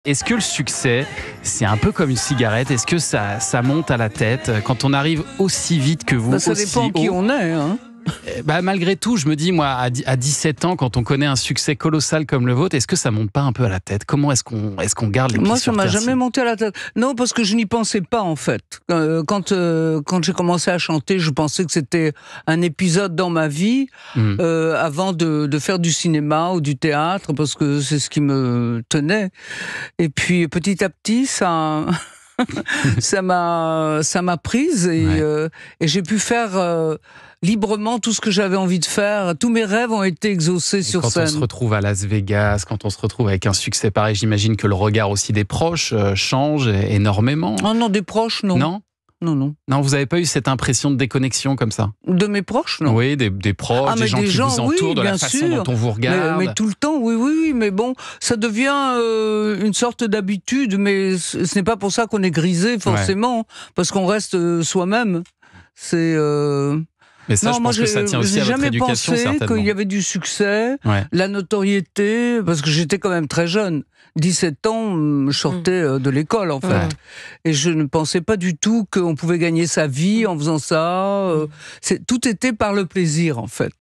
Est-ce que le succès, c'est un peu comme une cigarette? Est-ce que ça monte à la tête quand on arrive aussi vite que vous? Ça aussi dépend qui haut? on est. Hein. Malgré tout, je me dis, moi, à 17 ans, quand on connaît un succès colossal comme le vôtre, est-ce que ça monte pas un peu à la tête? Comment est-ce qu'on garde les pieds Moi, sur ça m'a terre jamais monté à la tête. Non, parce que je n'y pensais pas, en fait. Quand j'ai commencé à chanter, je pensais que c'était un épisode dans ma vie, avant de faire du cinéma ou du théâtre, parce que c'est ce qui me tenait. Et puis, petit à petit, ça... ça m'a prise et j'ai pu faire librement tout ce que j'avais envie de faire. Tous mes rêves ont été exaucés Et sur quand scène. on se retrouve à Las Vegas, quand on se retrouve avec un succès pareil, j'imagine que le regard aussi des proches change énormément. Oh non, des proches, non. Non? Non. Non, vous n'avez pas eu cette impression de déconnexion comme ça? De mes proches, non. Oui, des proches, des gens qui vous entourent, de la façon dont on vous regarde. Mais tout le temps, oui, mais bon, ça devient une sorte d'habitude, mais ce n'est pas pour ça qu'on est grisé, forcément, parce qu'on reste soi-même. C'est... Mais ça, non, je pense que ça tient aussi à votre éducation, certainement. J'ai jamais pensé qu'il y avait du succès, la notoriété, parce que j'étais quand même très jeune. 17 ans, je sortais de l'école, en fait. Et je ne pensais pas du tout qu'on pouvait gagner sa vie en faisant ça. Tout était par le plaisir, en fait.